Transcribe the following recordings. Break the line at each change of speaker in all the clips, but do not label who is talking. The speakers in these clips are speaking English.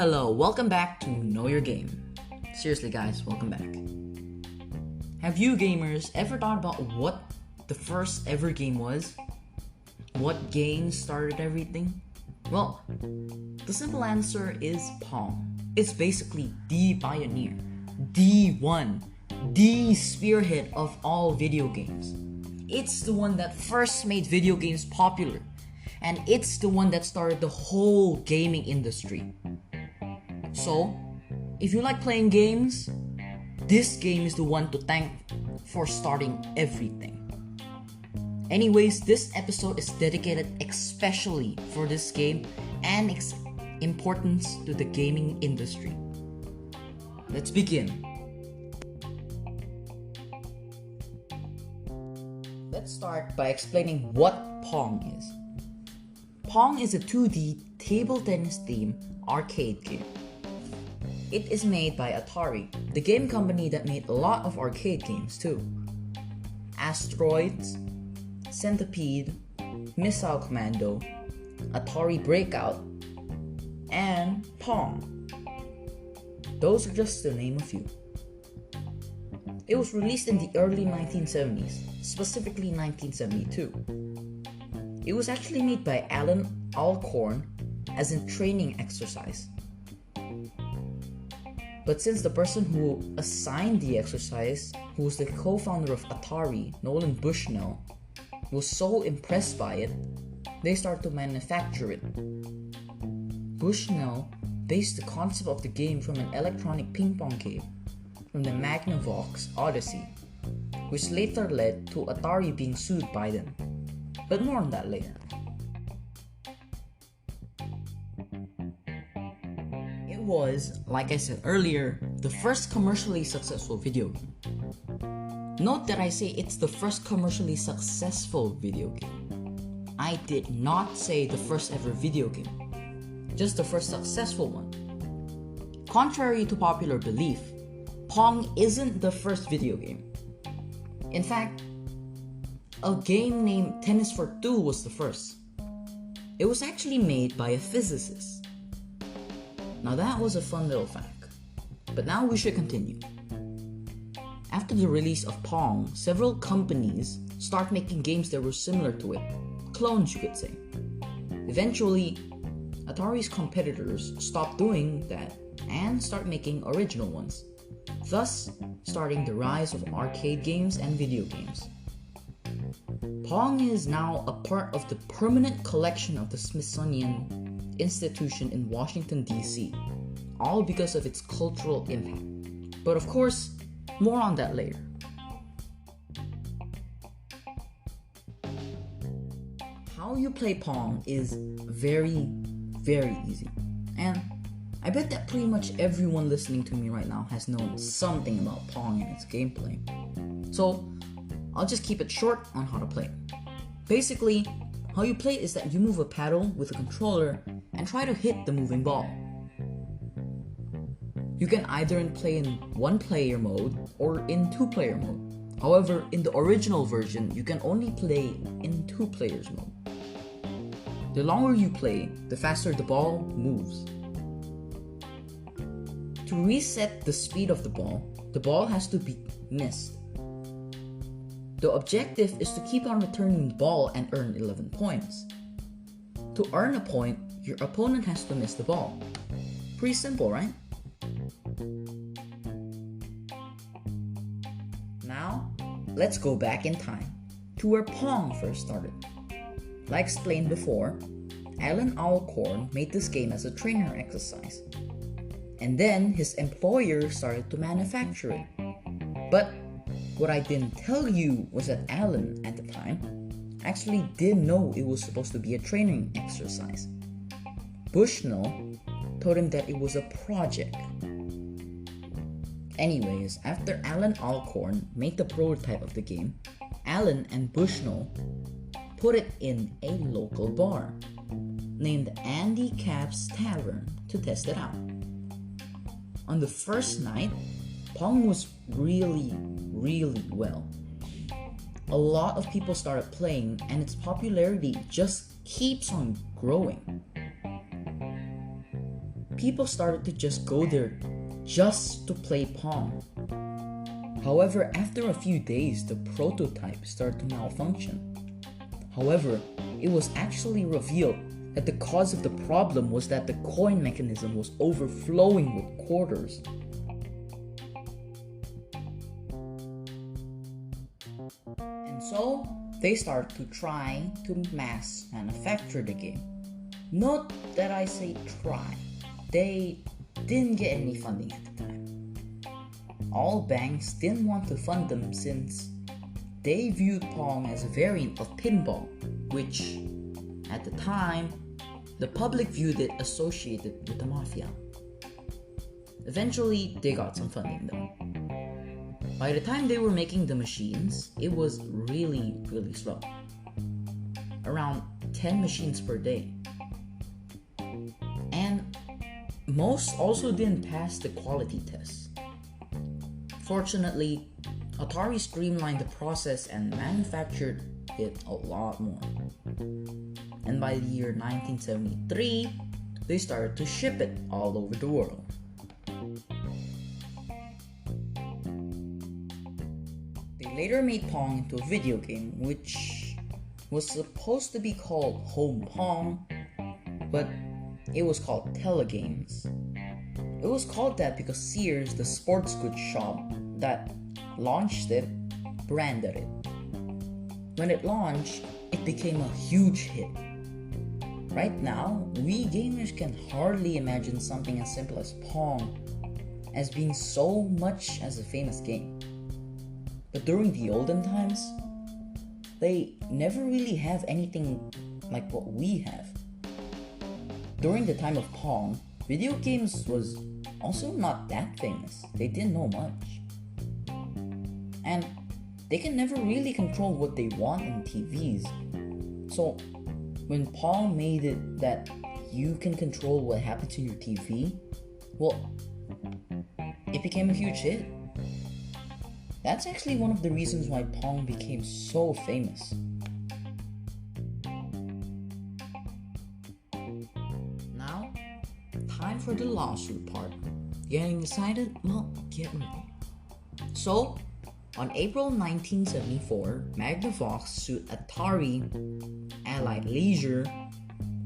Hello, welcome back to Know Your Game. Seriously guys, welcome back. Have you gamers ever thought about what the first ever game was? What game started everything? Well, the simple answer is Pong. It's basically the pioneer, the one, the spearhead of all video games. It's the one that first made video games popular, and it's the one that started the whole gaming industry. So, if you like playing games, this game is the one to thank for starting everything. Anyways, this episode is dedicated especially for this game and its importance to the gaming industry. Let's begin. Let's start by explaining what Pong is. Pong is a 2D table tennis themed arcade game. It is made by Atari, the game company that made a lot of arcade games too. Asteroids, Centipede, Missile Commando, Atari Breakout, and Pong. Those are just to name a few. It was released in the early 1970s, specifically 1972. It was actually made by Alan Alcorn as a training exercise. But since the person who assigned the exercise, who was the co-founder of Atari, Nolan Bushnell, was so impressed by it, they started to manufacture it. Bushnell based the concept of the game from an electronic ping pong game from the Magnavox Odyssey, which later led to Atari being sued by them. But more on that later. It was, like I said earlier, the first commercially successful video game. Note that I say it's the first commercially successful video game. I did not say the first ever video game, just the first successful one. Contrary to popular belief, Pong isn't the first video game. In fact, a game named Tennis for Two was the first. It was actually made by a physicist. Now that was a fun little fact, but now we should continue. After the release of Pong, several companies start making games that were similar to it, clones you could say. Eventually, Atari's competitors stopped doing that and start making original ones, thus starting the rise of arcade games and video games. Pong is now a part of the permanent collection of the Smithsonian Institution in Washington, D.C., all because of its cultural impact. But of course, more on that later. How you play Pong is very, very easy. And I bet that pretty much everyone listening to me right now has known something about Pong and its gameplay. So, I'll just keep it short on how to play. Basically, how you play is that you move a paddle with a controller and try to hit the moving ball. You can either play in one player mode or in two player mode. However, in the original version, you can only play in two players mode. The longer you play, the faster the ball moves. To reset the speed of the ball has to be missed. The objective is to keep on returning the ball and earn 11 points. To earn a point, your opponent has to miss the ball. Pretty simple, right? Now, let's go back in time to where Pong first started. Like explained before, Alan Alcorn made this game as a trainer exercise. And then his employer started to manufacture it. But what I didn't tell you was that Alan, at the time, actually didn't know it was supposed to be a training exercise. Bushnell told him that it was a project. Anyways, after Alan Alcorn made the prototype of the game, Alan and Bushnell put it in a local bar named Andy Capp's Tavern to test it out. On the first night, Pong was really well. A lot of people started playing and its popularity just keeps on growing. people started to just go there just to play Pong. However, after a few days, the prototype started to malfunction. However, it was actually revealed that the cause of the problem was that the coin mechanism was overflowing with quarters. And so, they started to try to mass manufacture the game. Note that I say try. They didn't get any funding at the time. All banks didn't want to fund them since they viewed Pong as a variant of pinball, which, at the time, the public viewed it associated with the mafia. Eventually, they got some funding though. By the time they were making the machines, it was really slow. Around 10 machines per day. And most also didn't pass the quality test. Fortunately, Atari streamlined the process and manufactured it a lot more. And by the year 1973, they started to ship it all over the world. They later made Pong into a video game, which was supposed to be called Home Pong, but it was called Telegames. It was called that because Sears, the sports goods shop that launched it, branded it. When it launched, it became a huge hit. Right now, we gamers can hardly imagine something as simple as Pong as being so much as a famous game. But during the olden times, they never really have anything like what we have. During the time of Pong, video games was also not that famous. They didn't know much. And they can never really control what they want in TVs. So when Pong made it that you can control what happens in your TV, well, it became a huge hit. That's actually one of the reasons why Pong became so famous. Now, time for the lawsuit part. Getting excited? Well, get ready. So, on April 1974, Magnavox sued Atari, Allied Leisure,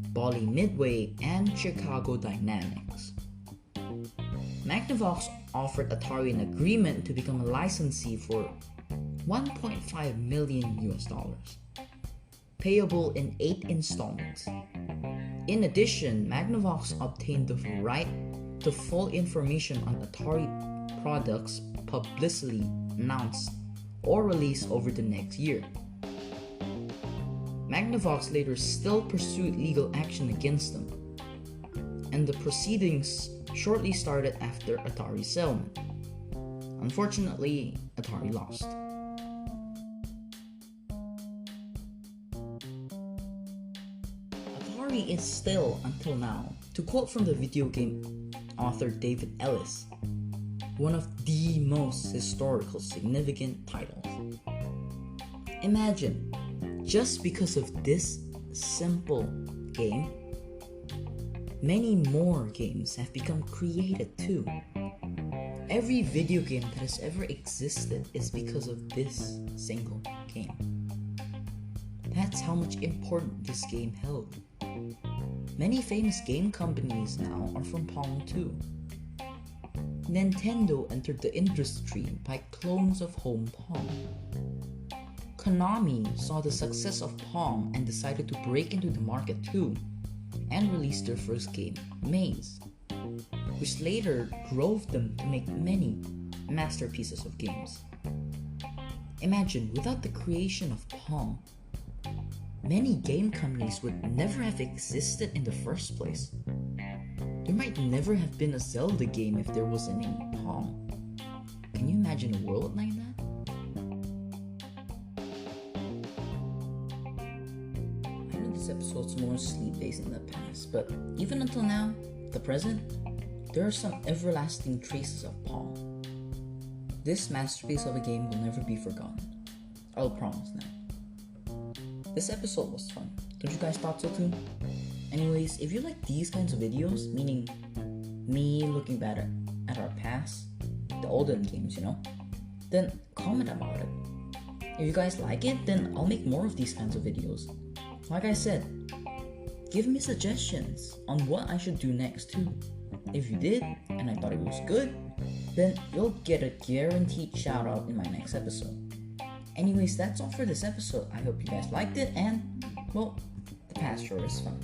Bally Midway, and Chicago Dynamics. Magnavox offered Atari an agreement to become a licensee for $1.5 million, payable in 8 installments. In addition, Magnavox obtained the right to full information on Atari products publicly announced or released over the next year. Magnavox later still pursued legal action against them, and the proceedings shortly started after Atari's settlement. Unfortunately, Atari lost. Atari is still, until now, to quote from the video game author David Ellis, one of the most historical significant titles. Imagine, just because of this simple game, many more games have become created too. Every video game that has ever existed is because of this single game. That's how much importance this game held. Many famous game companies now are from Pong too. Nintendo entered the industry by clones of Home Pong. Konami saw the success of Pong and decided to break into the market too, and released their first game, Maze, which later drove them to make many masterpieces of games. Imagine, without the creation of Pong, many game companies would never have existed in the first place. There might never have been a Zelda game if there wasn't any Pong. Can you imagine a world like that? I know this episode's mostly based in the past, but even until now, the present, there are some everlasting traces of Pong. This masterpiece of a game will never be forgotten. I'll promise now. This episode was fun. Don't you guys thought so too? Anyways, if you like these kinds of videos, meaning me looking back at our past, the olden games, then comment about it. If you guys like it, then I'll make more of these kinds of videos. Like I said, give me suggestions on what I should do next too. If you did, and I thought it was good, then you'll get a guaranteed shout out in my next episode. Anyways, that's all for this episode. I hope you guys liked it, and, well, the past sure is fun.